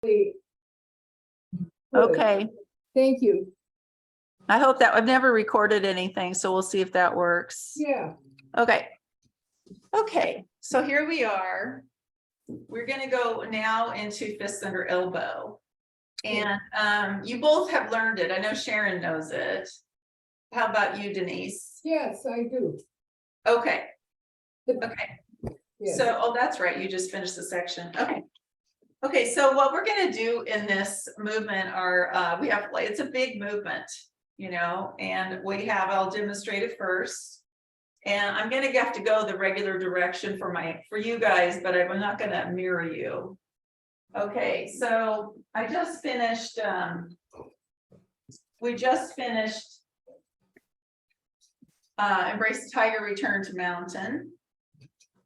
Good. Okay, Thank you. I hope that I've never recorded anything, so we'll see if that works. Yeah. Okay. Okay, so here we are. We're gonna go now into fist under elbow. And you both have learned it. I know Sharon knows it. How about you, Denise? Yes, I do. Okay. Okay. Yes. So, oh, that's right. You just finished the section. Okay. Okay, so what we're gonna do in this movement are, we have, like, it's a big movement, you know, and I'll demonstrate it first. And I'm gonna have to go the regular direction for you guys, but I'm not gonna mirror you. Okay, so I just finished, we just finished Embrace the Tiger, Return to Mountain.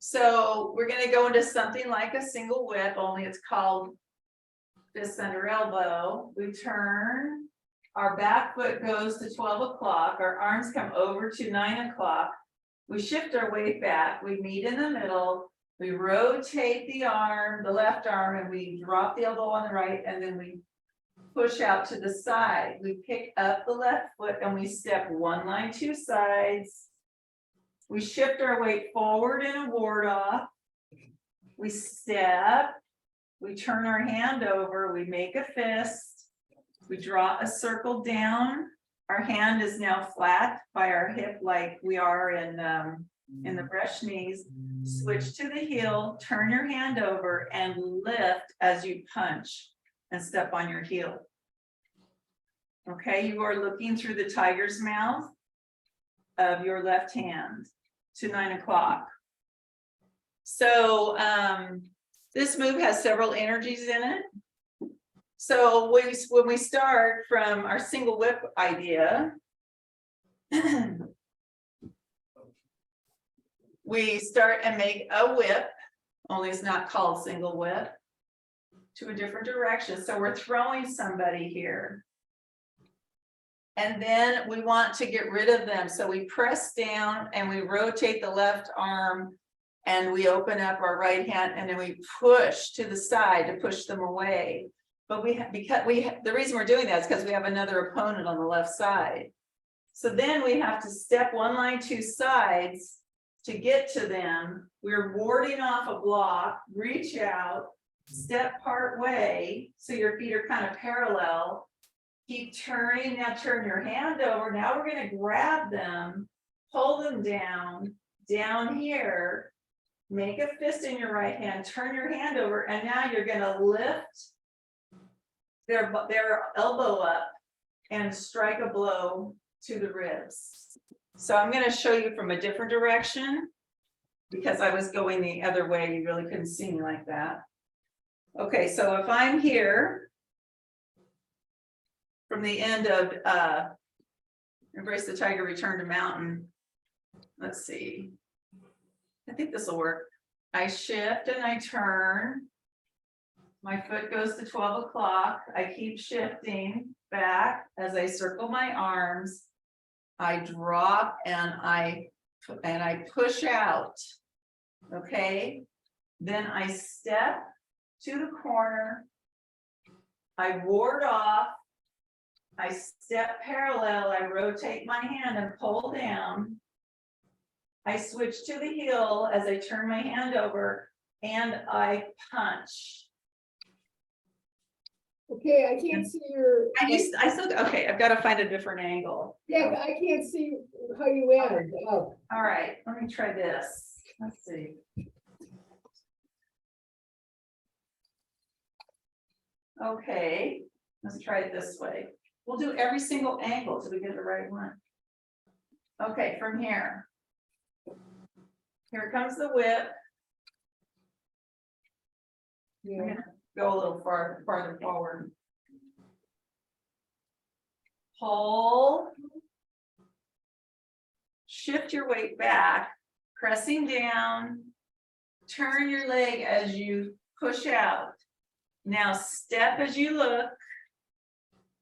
So we're gonna go into something like a single whip, only it's called fist under elbow. We turn, our back foot goes to 12 o'clock, our arms come over to 9 o'clock. We shift our weight back, we meet in the middle, we rotate the arm, the left arm, and we drop the elbow on the right, and then we push out to the side. We pick up the left foot and we step one line, two sides. We shift our weight forward in a ward off. We step, we turn our hand over, we make a fist, we draw a circle down. Our hand is now flat by our hip like we are in the brush knees. Switch to the heel, turn your hand over and lift as you punch and step on your heel. Okay, you are looking through the tiger's mouth of your left hand to 9 o'clock. So this move has several energies in it. So when we start from our single whip idea, we start and make a whip, only it's not called single whip, to a different direction. So we're throwing somebody here. And then we want to get rid of them. So we press down and we rotate the left arm and we open up our right hand and then we push to the side to push them away. But the reason we're doing that is because we have another opponent on the left side. So then we have to step one line, two sides to get to them. We're warding off a block, reach out, step part way. So your feet are kind of parallel. Keep turning, now turn your hand over. Now we're gonna grab them, pull them down here, make a fist in your right hand, turn your hand over, and now you're gonna lift their elbow up and strike a blow to the ribs. So I'm gonna show you from a different direction because I was going the other way, you really couldn't see me like that. Okay, so if I'm here, from the end of Embrace the Tiger, Return to Mountain. Let's see. I think this will work. I shift and I turn. My foot goes to 12 o'clock. I keep shifting back as I circle my arms. I drop and I push out. Okay. Then I step to the corner. I ward off. I step parallel, I rotate my hand and pull down. I switch to the heel as I turn my hand over and I punch. Okay, I can't see your. I still, okay, I've got to find a different angle. Yeah, I can't see how you added up. All right, let me try this. Let's see. Okay, let's try it this way. We'll do every single angle till we get the right one. Okay, from here. Here comes the whip. I'm Yeah. gonna go a little farther forward. Pull. Shift your weight back, pressing down. Turn your leg as you push out. Now step as you look.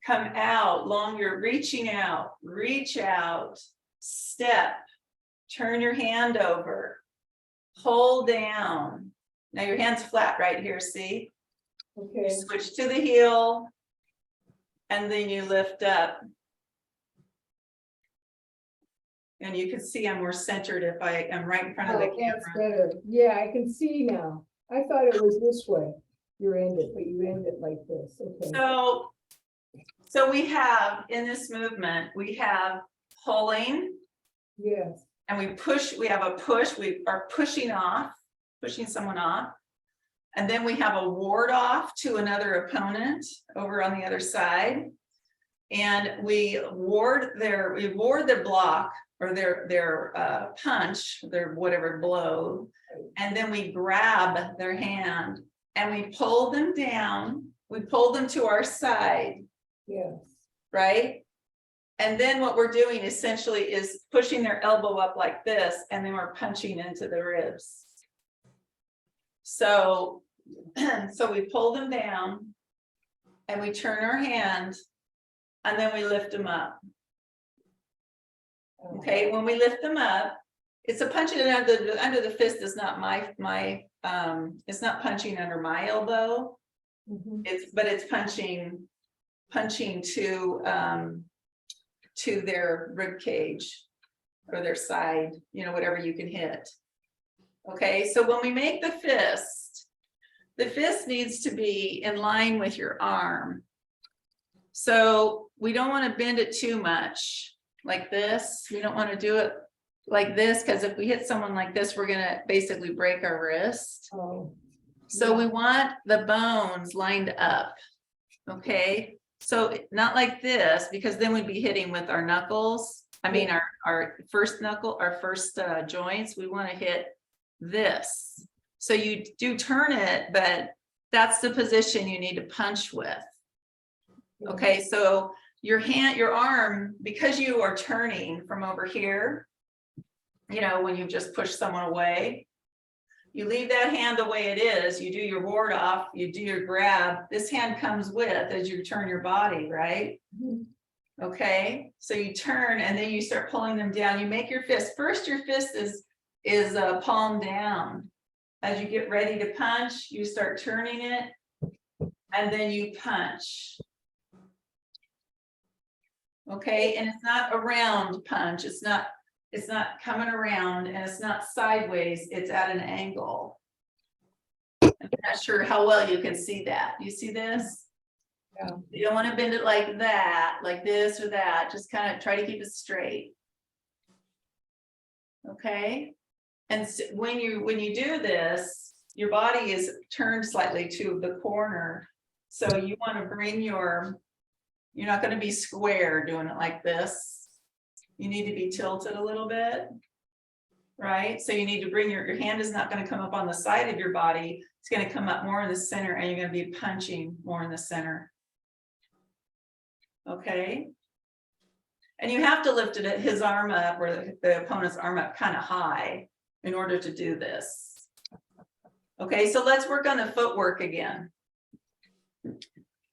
Come out longer, reaching out, reach out, step, turn your hand over, pull down. Now your hand's flat right here, see? Okay, switch to the heel, and then you lift up. And you can see I'm more centered if I am right in front of the oh, that's camera. better. Yeah, I can see now. I thought it was this way. You end it, but you end it like this, okay. So we have, in this movement, we have pulling, Yes, and we push, we have a push, we are pushing off, pushing someone off. And then we have a ward off to another opponent over on the other side. And we ward their block or their punch, their whatever blow. And then we grab their hand and we pull them down. We pull them to our side, yes. right? And then what we're doing essentially is pushing their elbow up like this, and then we're punching into the ribs. So we pull them down and we turn our hand and then we lift them up. Okay, when we lift them up, it's a punching under the fist is not it's not punching under my elbow. Mhm. But it's punching to their rib cage or their side, you know, whatever you can hit. Okay, so when we make the fist needs to be in line with your arm. So we don't want to bend it too much like this. We don't want to do it like this, because if we hit someone like this, we're going to basically break our wrist. Oh, So we want the bones lined up. Okay, so not like this, because then we'd be hitting with our knuckles. I mean, our first knuckle, our first joints, we want to hit this. So you do turn it, but that's the position you need to punch with. Okay, so your arm, because you are turning from over here, you know, when you just push someone away, you leave that hand the way it is, you do your ward off, you do your grab, this hand comes with as you turn your body, right? Mhm. Okay, so you turn and then you start pulling them down. You make your fist. First, your fist is palm down. As you get ready to punch, you start turning it and then you punch. Okay, and it's not a round punch. It's not coming around, and it's not sideways. It's at an angle. I'm not sure how well you can see that. You see this? Yeah. You don't want to bend it like that, like this or that. Just kind of try to keep it straight. Okay. And when you do this, your body is turned slightly to the corner. So you want to bring you're not going to be square doing it like this. You need to be tilted a little bit, right? So you need to bring your hand is not going to come up on the side of your body. It's going to come up more in the center, and you're going to be punching more in the center. Okay. And you have to lift his arm up, or the opponent's arm up kind of high in order to do this. Okay, so let's work on the footwork again.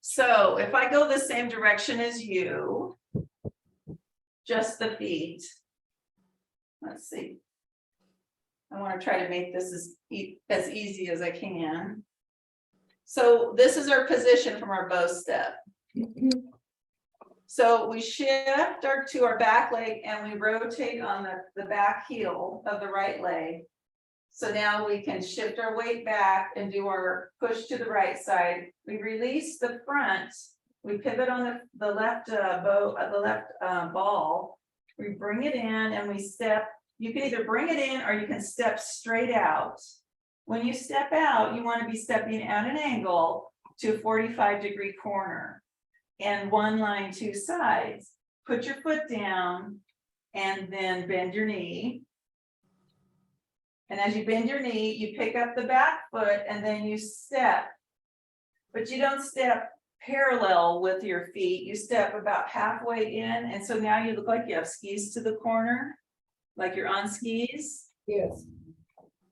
So if I go the same direction as you, just the feet. Let's see. I want to try to make this as easy as I can. So this is our position from our bow step. So we shift to our back leg and we rotate on the back heel of the right leg. So now we can shift our weight back and do our push to the right side. We release the front. We pivot on the left ball. We bring it in and we step. You can either bring it in or you can step straight out. When you step out, you want to be stepping at an angle to a 45-degree corner and one line, two sides. Put your foot down and then bend your knee. And as you bend your knee, you pick up the back foot and then you step. But you don't step parallel with your feet. You step about halfway in. And so now you look like you have skis to the corner, like you're on skis. Yes.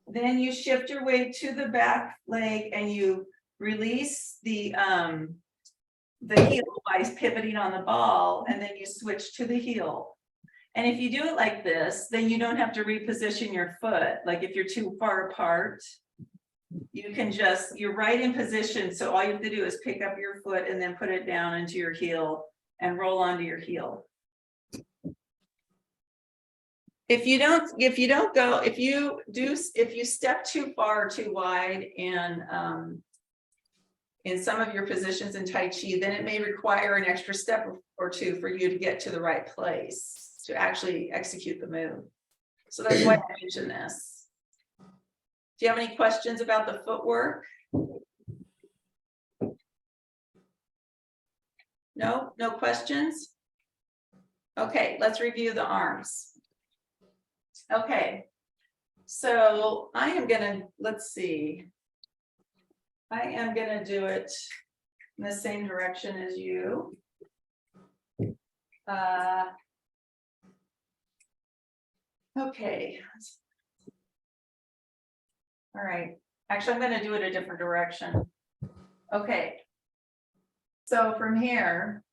Then you shift your weight to the back leg and you release the heel by pivoting on the ball, and then you switch to the heel. And if you do it like this, then you don't have to reposition your foot. Like if you're too far apart, you can just, you're right in position, so all you have to do is pick up your foot and then put it down into your heel and roll onto your heel. If you step too far, too wide and in some of your positions in Tai Chi, then it may require an extra step or two for you to get to the right place to actually execute the move. So that's why I mentioned this. Do you have any questions about the footwork? No, no questions? Okay, let's review the arms. Okay, so I am gonna, let's see. I am gonna do it in the same direction as you. Okay. All right, actually, I'm gonna do it a different direction. Okay. So from here.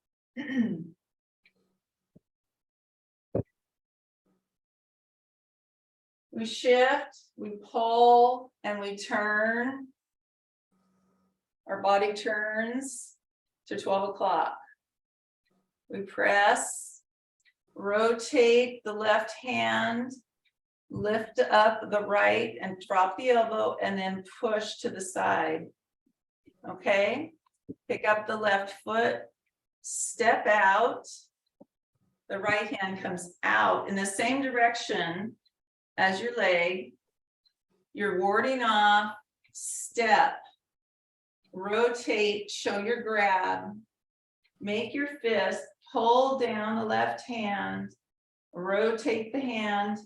We shift, we pull, and we turn. Our body turns to 12 o'clock. We press, rotate the left hand, lift up the right and drop the elbow, and then push to the side. Okay, pick up the left foot, step out. The right hand comes out in the same direction as your leg. You're warding off, step, rotate, show your grab, make your fist, pull down the left hand, rotate the hand,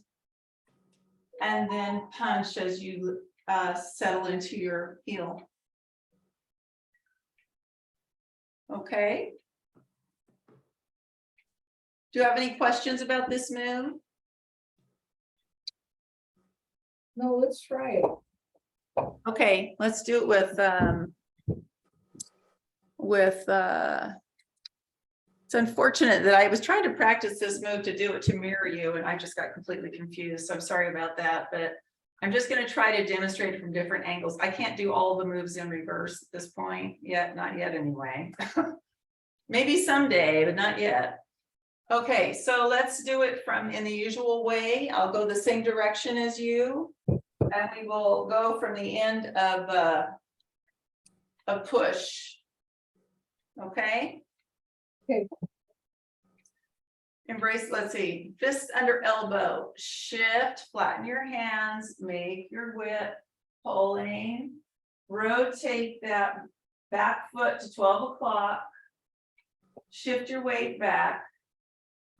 and then punch as you settle into your heel. Okay. Do you have any questions about this move? No, let's try it. Okay, let's do it with it's unfortunate that I was trying to practice this move to do it to mirror you, and I just got completely confused. So I'm sorry about that, but I'm just going to try to demonstrate it from different angles. I can't do all the moves in reverse at this point yet, not yet anyway. Maybe someday, but not yet. Okay, so let's do it from in the usual way. I'll go the same direction as you, and we will go from the end of a push. Okay. Okay. Embrace, let's see, fist under elbow, shift, flatten your hands, make your whip, pulling, rotate that back foot to 12 o'clock, shift your weight back,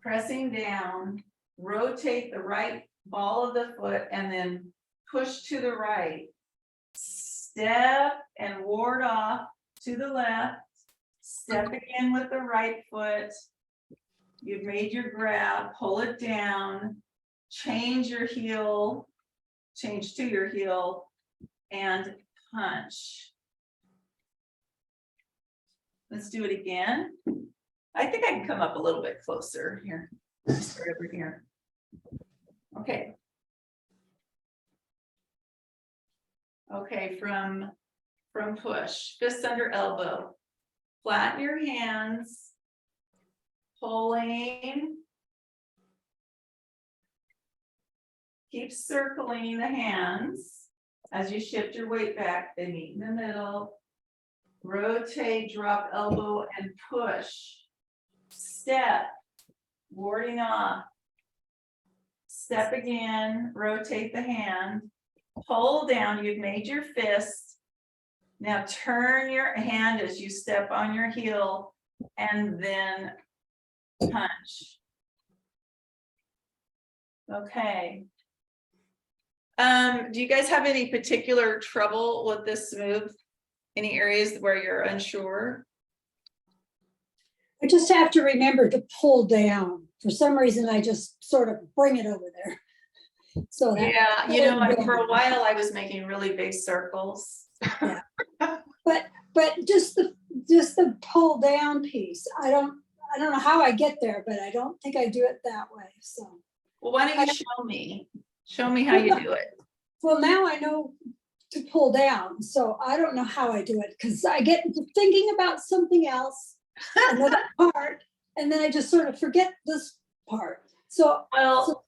pressing down, rotate the right ball of the foot, and then push to the right. Step and ward off to the left, step again with the right foot. You've made your grab, pull it down, change your heel, change to your heel, and punch. Let's do it again. I think I can come up a little bit closer here. Start over here. Okay. Okay, from push, fist under elbow. Flatten your hands. Pulling. Keep circling the hands as you shift your weight back. They meet in the middle. Rotate, drop elbow, and push. Step, warding off. Step again, rotate the hand. Pull down, you've made your fist. Now turn your hand as you step on your heel and then punch. Okay. Do you guys have any particular trouble with this move? Any areas where you're unsure? I just have to remember to pull down. For some reason, I just sort of bring it over there. So that, yeah, you know, for a while I was making really big circles. Yeah. But just the pull down piece, I don't know how I get there, but I don't think I do it that way. So well, why don't you show me? Show me how you do it. Well, now I know to pull down. So I don't know how I do it because I get into thinking about something else, another part, and then I just sort of forget this part. So Well,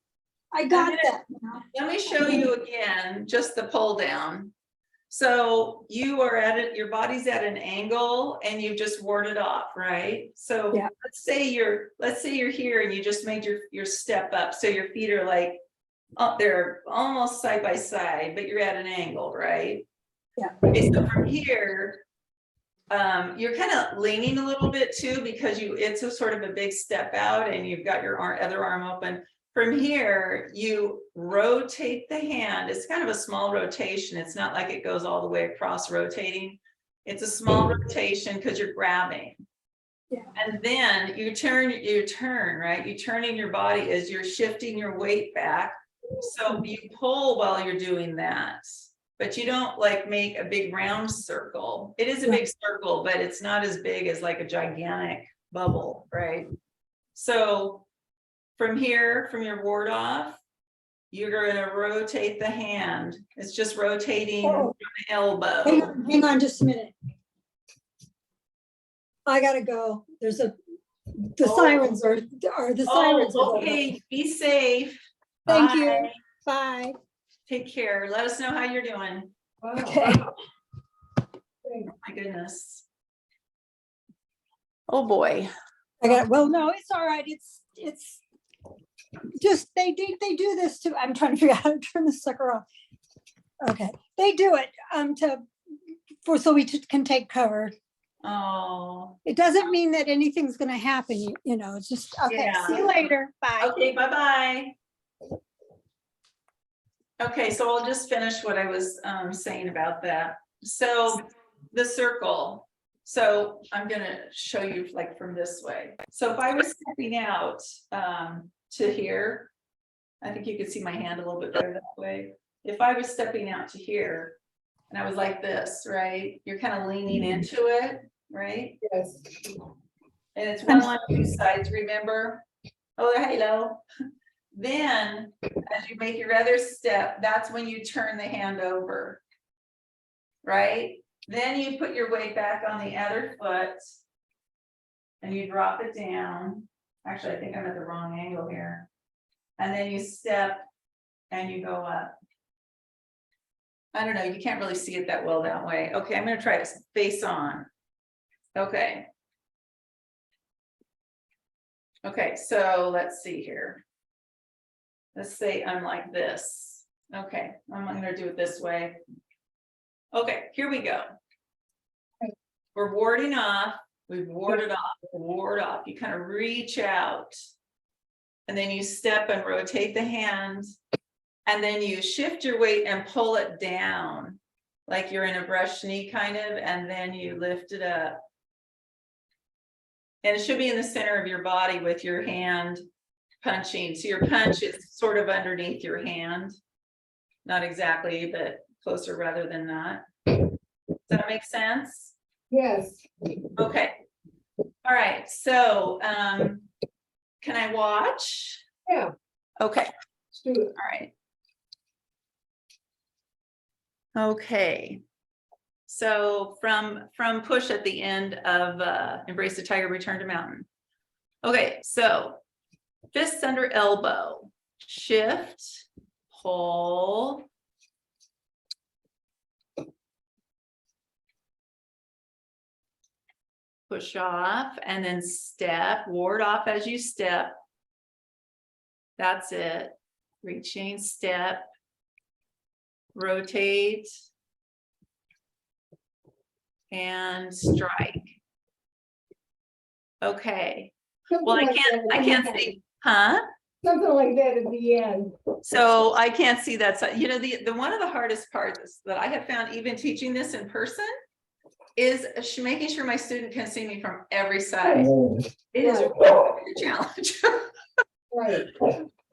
I got gonna- that now. let me show you again, just the pull down. So you are at it, your body's at an angle and you've just warded off, right? So Yeah. let's say you're here and you just made your step up. So your feet are like up there almost side by side, but you're at an angle, right? Yeah. Okay, so from here, you're kind of leaning a little bit too, because it's a sort of a big step out and you've got your other arm open. From here, you rotate the hand. It's kind of a small rotation. It's not like it goes all the way across rotating. It's a small rotation because you're grabbing. Yeah. And then you turn, right? You turning your body as you're shifting your weight back. So you pull while you're doing that, but you don't like make a big round circle. It is a big circle, but it's not as big as like a gigantic bubble, right? So from here, from your ward off, you're going to rotate the hand. It's just rotating from the elbow. Hang on just a minute. I gotta go. The sirens are the sirens. are going Okay, off. be safe. Thank Bye. you. Bye. Take care. Let us know how you're doing. Wow. Okay. My goodness. Oh boy. Well, no, it's all right. It's just, they do this too. I'm trying to figure out how to turn this sucker off. Okay, they do it so we can take cover. Oh, It doesn't mean that anything's gonna happen, you know, it's just, okay, Yeah. see you later, bye. okay. Bye-bye. Okay, so I'll just finish what I was saying about that. So the circle. So I'm gonna show you like from this way. So if I was stepping out to here, I think you could see my hand a little bit better that way. If I was stepping out to here and I was like this, right? You're kind of leaning into it, right? Yes. And it's one on two sides, remember? Oh, hello. Then, as you make your other step, that's when you turn the hand over, right? Then you put your weight back on the other foot and you drop it down. Actually, I think I'm at the wrong angle here. And then you step and you go up. I don't know, you can't really see it that well that way. Okay, I'm gonna try it face on. Okay. Okay, so let's see here. Let's say I'm like this. Okay, I'm gonna do it this way. Okay, here we go. We're warding off. We've warded off, ward off. You kind of reach out. And then you step and rotate the hand. And then you shift your weight and pull it down. Like you're in a brush knee kind of, and then you lift it up. And it should be in the center of your body with your hand punching. So your punch is sort of underneath your hand. Not exactly, but closer rather than not. Does that make sense? Yes. Okay. All right. So can I watch? Yeah. Okay. Let's do it. All right. Okay. So from push at the end of Embrace the Tiger, Return to Mountain. Okay, so fists under elbow, shift, pull, push off, and then step, ward off as you step. That's it. Reaching, step, rotate, and strike. Okay. Well, I can't see, huh? Something like that at the end. So I can't see that side. You know, the one of the hardest parts that I have found even teaching this in person is making sure my student can see me from every side. It is a challenge. Right.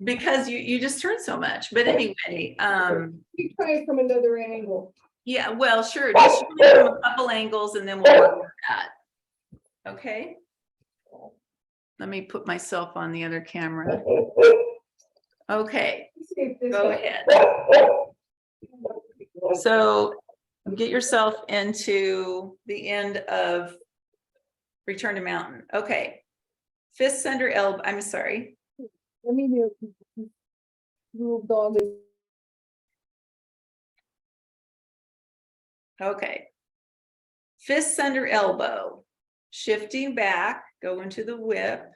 Because you just turn so much. But anyway, You try it from another angle. yeah, well, sure. Just show me from a couple angles and then we'll work with that. Okay. Let me put myself on the other camera. Okay, Let's see if this go helps. ahead. So get yourself into the end of return to mountain. Okay. Fists under elbow. I'm sorry. Let me do little dog. Okay. Fists under elbow. Shifting back, go into the whip.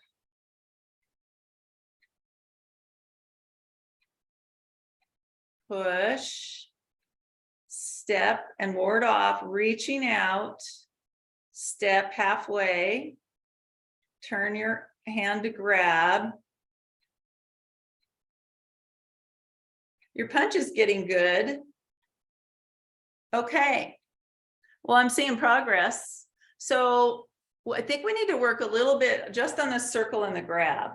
Push. Step and ward off, reaching out. Step halfway. Turn your hand to grab. Your punch is getting good. Okay. Well, I'm seeing progress. So I think we need to work a little bit just on the circle and the grab.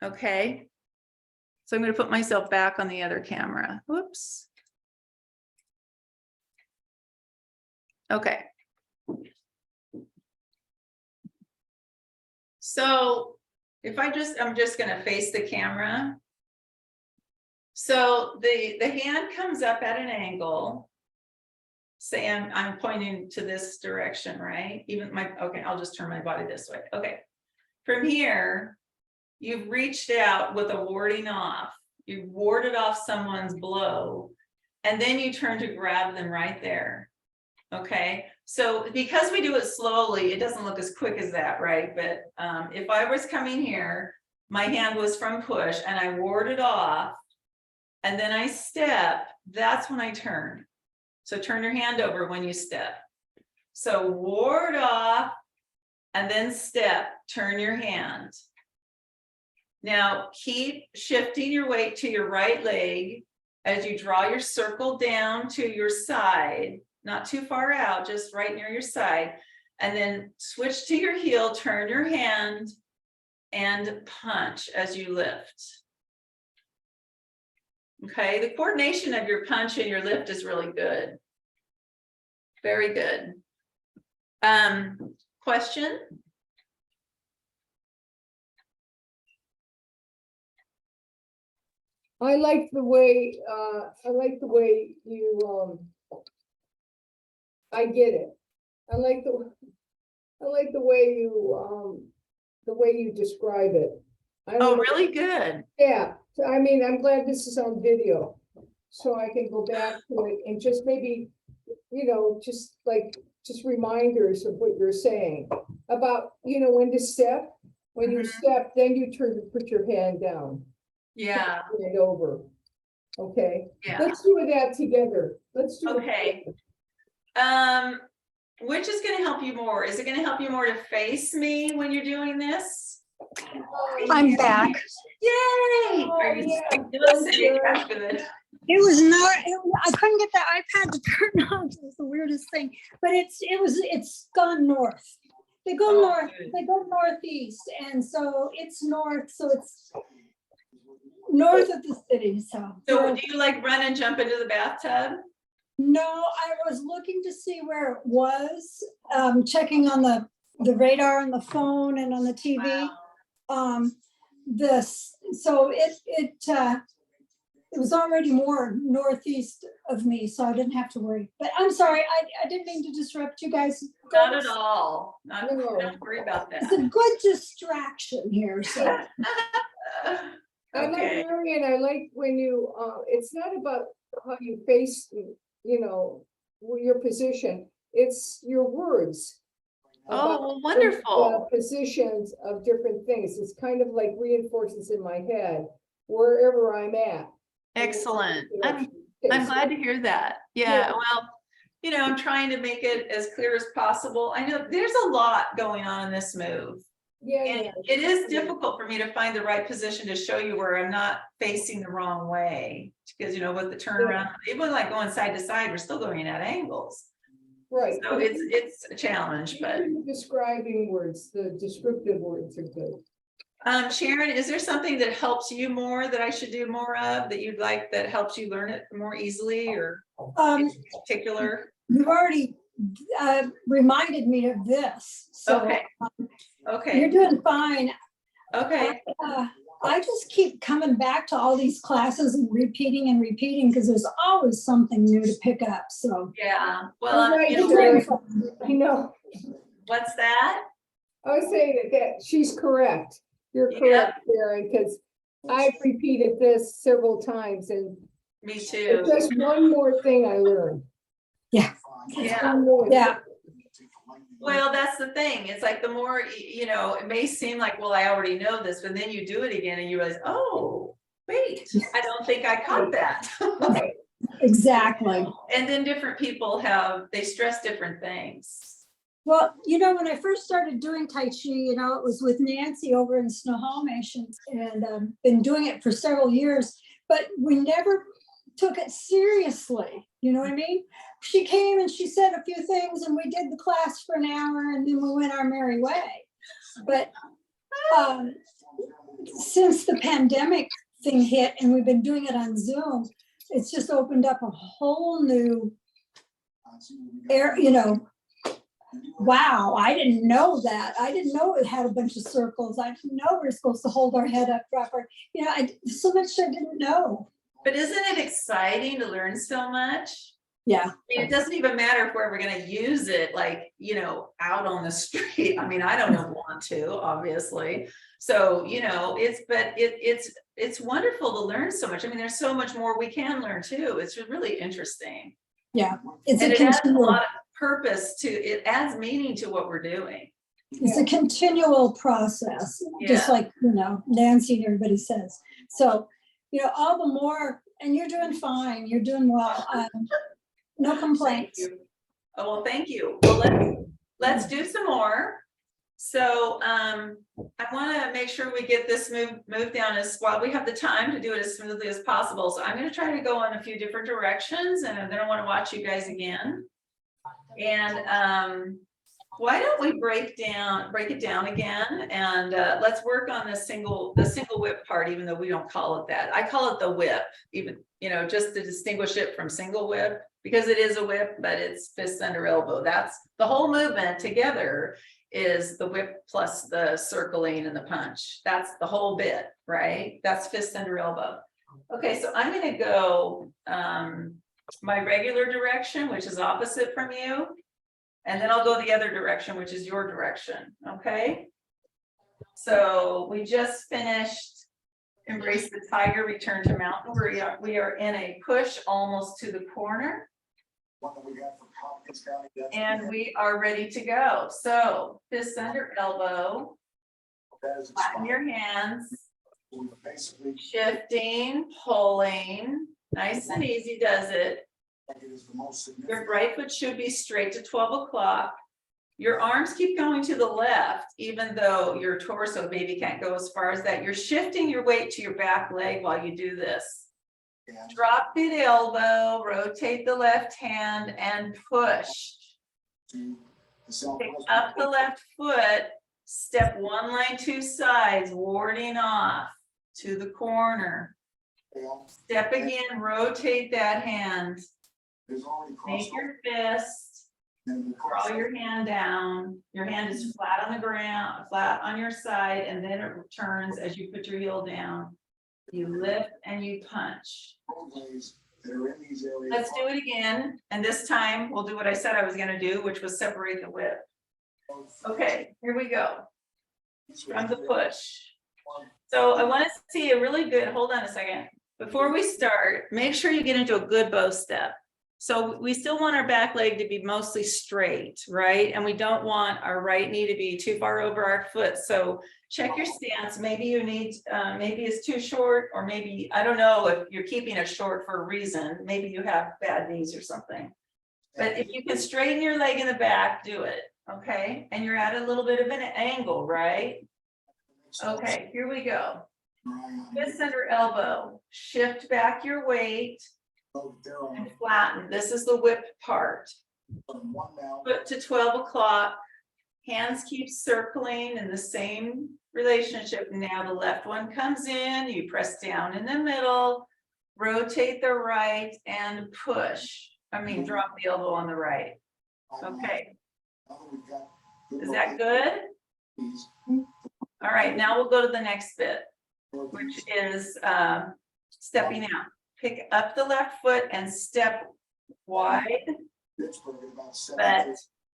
Okay. So I'm going to put myself back on the other camera. Whoops. Okay. So if I'm just going to face the camera. So the hand comes up at an angle. Say I'm pointing to this direction, right? Okay, I'll just turn my body this way. Okay. From here, you've reached out with a warding off. You've warded off someone's blow, and then you turn to grab them right there. Okay. So because we do it slowly, it doesn't look as quick as that, right? But if I was coming here, my hand was from push and I warded off, and then I step, that's when I turn. So turn your hand over when you step. So ward off and then step, turn your hand. Now keep shifting your weight to your right leg as you draw your circle down to your side, not too far out, just right near your side. And then switch to your heel, turn your hand and punch as you lift. Okay, the coordination of your punch and your lift is really good. Very good. Question? I like the way you, I get it. I like the way you describe it. I don't Oh, know. really good. Yeah, I mean, I'm glad this is on video, so I can go back to it and just maybe, just reminders of what you're saying about, when to step. When you step, then you turn to put your hand down. Yeah. Turn it over. Okay. Yeah. Let's do that together. Let's do it. Okay. Which is going to help you more? Is it going to help you more to face me when you're doing this? I'm back. Yay! Are you still sitting? That's good. It was not, I couldn't get the iPad to turn on. It was the weirdest thing, but it's gone north. They go north, good. they go northeast. And so it's north. So it's north of the city. So So do you like run and jump into the bathtub? no, I was looking to see where it was, checking on the radar on the phone and on the TV. Wow. So it was already more northeast of me, so I didn't have to worry. But I'm sorry, I didn't mean to disrupt you guys. Not at all. Not, No. don't worry about It's that. a good distraction here. So I like Marian, I like when you, it's not about how you face, your position, it's your words. Oh, well, wonderful. Positions of different things. It's kind of like reinforces in my head, wherever I'm at. Excellent. I'm glad to hear that. Yeah, well, I'm trying to make it as clear as possible. I know there's a lot going on in this move. Yeah. And it is difficult for me to find the right position to show you where I'm not facing the wrong way. Because, with the turnaround, even like going side to side, we're still going at angles. Right. So it's a challenge, but. Describing words, the descriptive words are good. Sharon, is there something that helps you more that I should do more of that you'd like that helps you learn it more easily or in particular? you've already reminded me of this. So Okay. Okay. you're doing fine. Okay. I just keep coming back to all these classes and repeating because there's always something new to pick up. So Yeah, You're well, right, you know, Sherry. I know. what's that? I was saying that she's correct. You're Yeah. correct, Sharon, because I've repeated this several times and Me it's too. just one more thing I learned. Yeah. Just Yeah. one more. Yeah. Well, that's the thing. It's like the more, you know, it may seem like, well, I already know this, but then you do it again and you realize, oh, wait, I don't think I caught that. Right. Exactly. And then different people they stress different things. Well, when I first started doing Tai Chi, it was with Nancy over in Snohomish and been doing it for several years, but we never took it seriously. You know what I mean? She came and she said a few things and we did the class for an hour and then we went our merry way. But since the pandemic thing hit and we've been doing it on Zoom, it's just opened up a whole new wow, I didn't know that. I didn't know it had a bunch of circles. I didn't know we were supposed to hold our head up, drop our, so much I didn't know. But isn't it exciting to learn so much? Yeah. I mean, it doesn't even matter if we're ever going to use it, like, out on the street. I mean, I don't want to, obviously. So, it's wonderful to learn so much. I mean, there's so much more we can learn too. It's really interesting. Yeah. And it adds a lot of purpose it adds meaning to what we're doing. It's a continual process, just like, Nancy and everybody says. So, all the more, and you're doing fine, you're doing well. No complaints. Thank you. Oh, well, thank you. Well, let's do some more. So I want to make sure we get this moved down while we have the time to do it as smoothly as possible. So I'm going to try to go in a few different directions and then I want to watch you guys again. And why don't we break it down again and let's work on the single whip part, even though we don't call it that. I call it the whip, even, just to distinguish it from single whip, because it is a whip, but it's fist under elbow. That's the whole movement together is the whip plus the circling and the punch. That's the whole bit, right? That's fist under elbow. Okay, so I'm going to go my regular direction, which is opposite from you. And then I'll go the other direction, which is your direction, okay? So we just finished Embrace the Tiger, Return to Mountain. We are in a push almost to the corner. And we are ready to go. So fist under elbow, flatten your hands, shifting, pulling, nice and easy does it. Your right foot should be straight to 12 o'clock. Your arms keep going to the left, even though your torso maybe can't go as far as that. You're shifting your weight to your back leg while you do this. Drop the elbow, rotate the left hand and push. Pick up the left foot, step one line, two sides, warding off to the corner. Step again, rotate that hand. Make your fist, draw your hand down. Your hand is flat on the ground, flat on your side, and then it returns as you put your heel down. You lift and you punch. Let's do it again. And this time we'll do what I said I was going to do, which was separate the whip. Okay, here we go. From the push. So I want to see a really good, hold on a second. Before we start, make sure you get into a good bow step. So we still want our back leg to be mostly straight, right? And we don't want our right knee to be too far over our foot. So check your stance. Maybe you need, maybe it's too short, or maybe, I don't know if you're keeping it short for a reason. Maybe you have bad knees or something. But if you can straighten your leg in the back, do it, okay? And you're at a little bit of an angle, right? Okay, here we go. Fist under elbow, shift back your weight. And flatten. This is the whip part. Foot to 12 o'clock. Hands keep circling in the same relationship. Now the left one comes in. You press down in the middle. Rotate the right and push. Drop the elbow on the right. Okay. Is that good? All right. Now we'll go to the next bit. which is stepping out. Pick up the left foot and step wide, but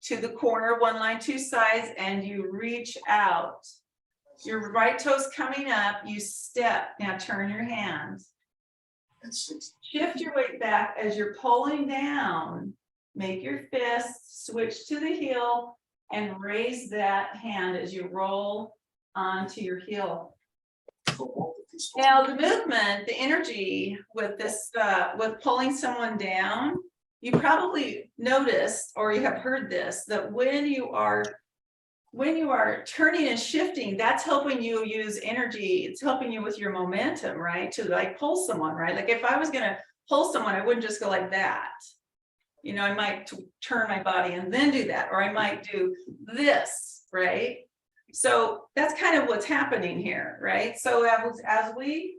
to the corner, one line, two sides, and you reach out. Your right toe's coming up, you step. Now turn your hand. Shift your weight back as you're pulling down. Make your fist, switch to the heel, and raise that hand as you roll onto your heel. Now the movement, the energy with this, with pulling someone down, you probably noticed, or you have heard this, that when you are turning and shifting, that's helping you use energy. It's helping you with your momentum, right? To like pull someone, right? Like if I was gonna pull someone, I wouldn't just go like that. You know, I might turn my body and then do that, or I might do this, right? So that's kind of what's happening here, right? So as we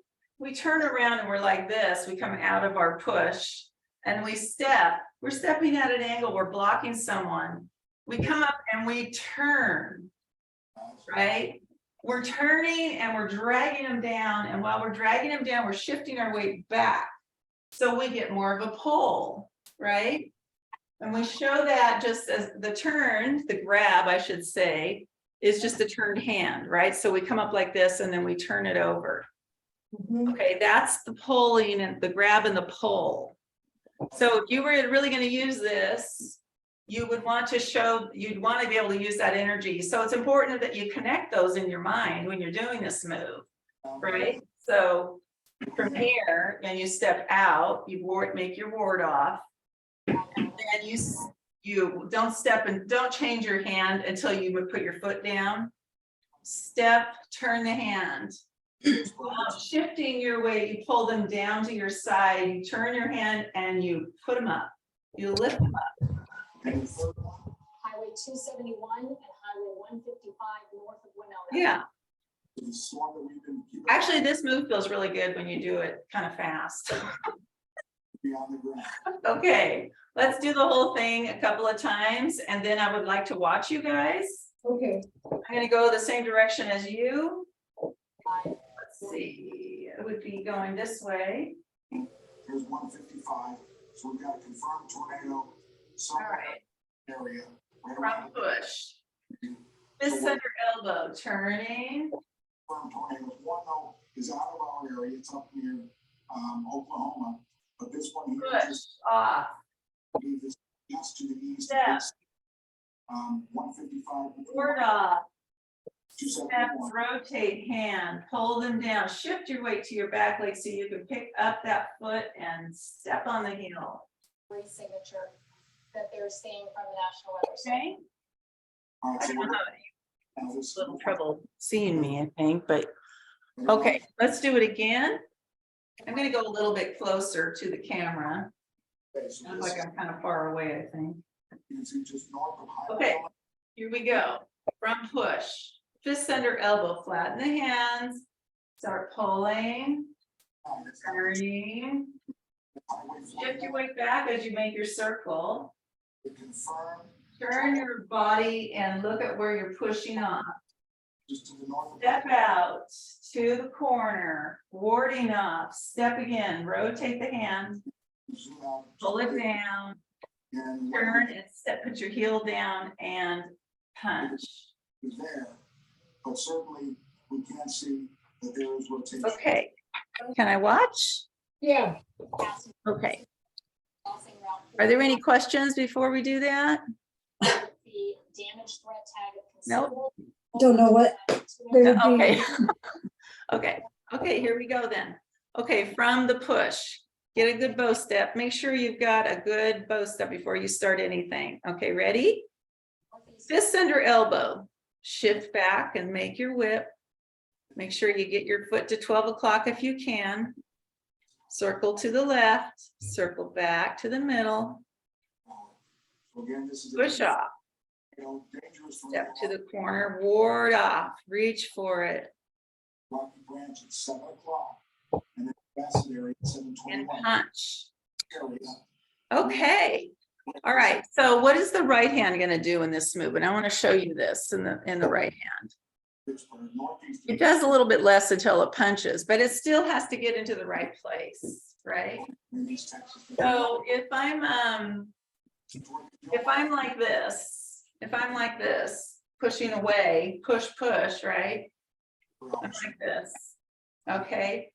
turn around and we're like this, we come out of our push and we step, we're stepping at an angle, we're blocking someone. We come up and we turn, right? We're turning and we're dragging them down. And while we're dragging them down, we're shifting our weight back. So we get more of a pull, right? And we show that just as the turn, the grab, I should say, is just a turned hand, right? So we come up like this and then we turn it over. Okay, that's the pulling and the grab and the pull. So if you were really going to use this, you would want to show, you'd want to be able to use that energy. So it's important that you connect those in your mind when you're doing this move, right? So from here, and you step out, you make your ward off, and then you don't step and don't change your hand until you would put your foot down. Step, turn the hand. Shifting your weight, you pull them down to your side, you turn your hand and you put them up. You lift them up. Highway 271 and Highway 155 north of Winona. Yeah. Actually, this move feels really good when you do it kind of fast. Okay, let's do the whole thing a couple of times and then I would like to watch you guys. Okay. I'm going to go the same direction as you. Let's see, it would be going this way. Here's 155. So we've got a confirmed tornado. All right. Area. Right Front push. Fist under elbow, turning. Confirmed tornadoes. One though is out of our area. It's up near Oklahoma. But this one here Push off. is just to the east. Step. 155. Ward off. Step, 271. rotate hand, pull them down, shift your weight to your back leg so you can pick up that foot and step on the heel. Signature that they're seeing from the National Weather Service. Okay. All right, I so don't know, now this a little trouble seeing me, I think, but okay, let's do it again. I'm gonna go a little bit closer to the camera. Okay, so Sounds this like I'm kind of far away, I think. you can see just north of Highway. Okay, here we go. Front push, fist under elbow, flatten the hands, start pulling, turning, shift your weight back as you make your circle, Confirmed. turn your body and look at where you're pushing off. Just to the north of Step out to the corner, warding off, step again, rotate the hand, zoom out. pull it down, And turn and step, put your heel down and punch. is there, but certainly we can see that there is rotation. Okay, can I watch? Yeah. Okay, Crossing route are there any questions before we do that? the damage threat tag of Nope. considerable. Don't know what they're doing. Okay. Okay, here we go then. Okay, from the push, get a good bow step. Make sure you've got a good bow step before you start anything. Okay, ready? Fist under elbow, shift back and make your whip. Make sure you get your foot to 12 o'clock if you can. Circle to the left, circle back to the middle, So again, this is. push off, Dangerous. step to the corner, ward off, reach for it, Rocky Branch at 7 o'clock. And then Bassett area at and 7:21. punch. Area. Okay. All right. So what is the right hand going to do in this move? And I want to show you this in the right hand. It does a little bit less until it punches, but it still has to get into the right place, right? So if I'm like this, pushing away, push, right? I'm like this, okay?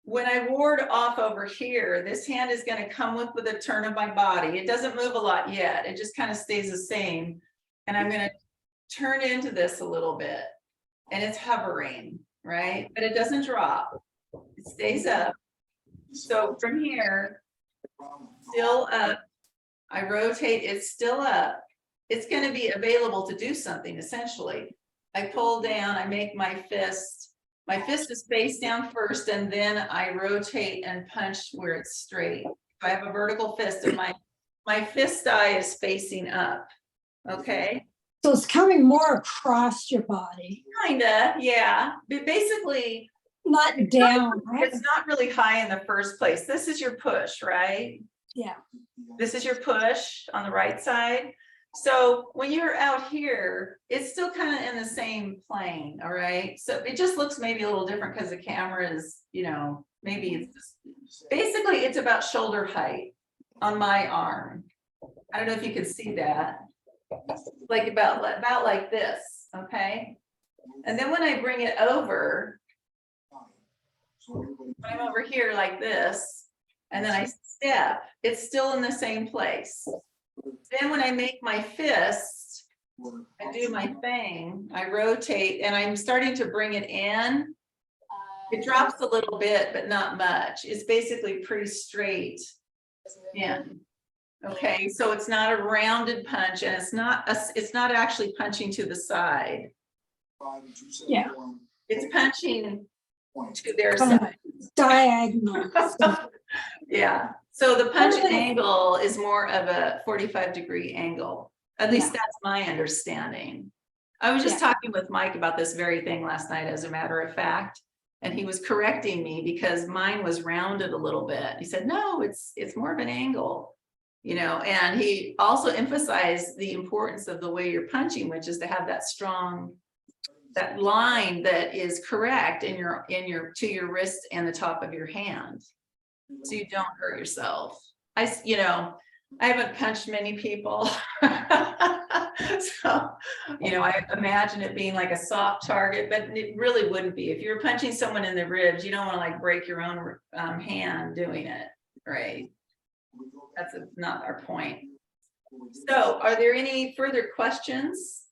When I ward off over here, this hand is gonna come with a turn of my body. It doesn't move a lot yet. It just kind of stays the same. And I'm gonna turn into this a little bit. And it's hovering, right? But it doesn't drop. It stays up. So from here, still up, I rotate, it's still up. It's gonna be available to do something essentially. I pull down, I make my fist is face down first, and then I rotate and punch where it's straight. I have a vertical fist, and my fist eye is facing up, okay? So it's coming more across your body, Kinda, yeah, but basically, not down, right? it's not really high in the first place. This is your push, right? Yeah. This is your push on the right side. So when you're out here, it's still kind of in the same plane, all right? So it just looks maybe a little different because the camera is, you know, maybe it's just, basically it's about shoulder height on my arm. I don't know if you can see that. Like about like this, okay? And then when I bring it over, when I'm over here like this, and then I step, it's still in the same place. Then when I make my fist, I do my thing, I rotate, and I'm starting to bring it in. It drops a little bit, but not much. It's basically pretty straight in. Okay, so it's not a rounded punch, and it's not actually punching to the side. Yeah. It's punching to their side. Diagonal. Yeah, so the punch angle is more of a 45-degree angle. At least that's my understanding. I was just talking with Mike about this very thing last night, as a matter of fact, and he was correcting me because mine was rounded a little bit. He said, no, it's more of an angle, you know, and he also emphasized the importance of the way you're punching, which is to have that strong, that line that is correct in your to your wrist and the top of your hand, so you don't hurt yourself. You know, I haven't punched many people. So, you know, I imagine it being like a soft target, but it really wouldn't be. If you're punching someone in the ribs, you don't want to like break your own hand doing it, right? That's not our point. So are there any further questions?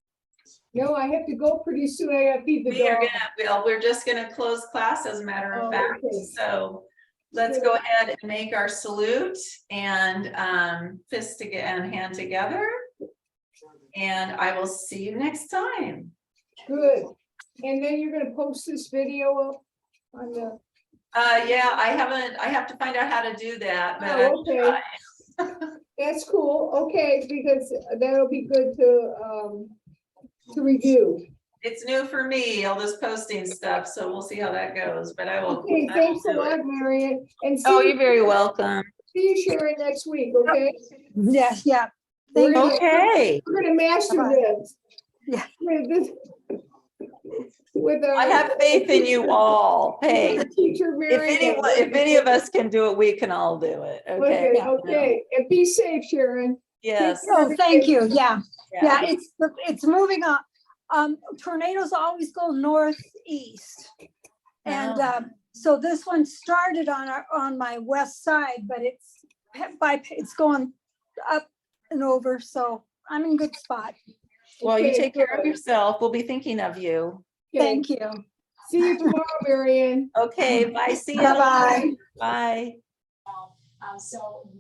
No, I have to go pretty soon. I gotta feed the dog. We're just gonna close class, as a matter of fact. Okay. So let's go ahead and make our salute and fist and hand together. And I will see you next time. Good. And then you're gonna post this video up on the. Yeah, I have to find out how to do that, but Oh, okay. That's cool. Okay, because that'll be good to review. it's new for me, all this posting stuff, so we'll see how that goes, but I will. Okay, I will thanks a do it. lot, Marian. And Oh, see you're very welcome. you, Sharon, next week, okay? Yes, yeah. We're Thank you. gonna- Okay. We're gonna master Bye-bye. this. Yeah. With I have faith in you all. Hey, teacher if any of us can do it, we can all do it. Okay. Okay, okay, and be safe, Sharon. Yes. Oh, thank you. Yeah, Yeah. yeah, it's moving on. Tornadoes always go northeast. And so this one started on my west side, but it's going up and over, so I'm in a good spot. Well, you Okay, take care of good. yourself. We'll be thinking of you. Okay, Thank you. see you tomorrow, Marian. Okay, bye. See you. Bye-bye. Bye. So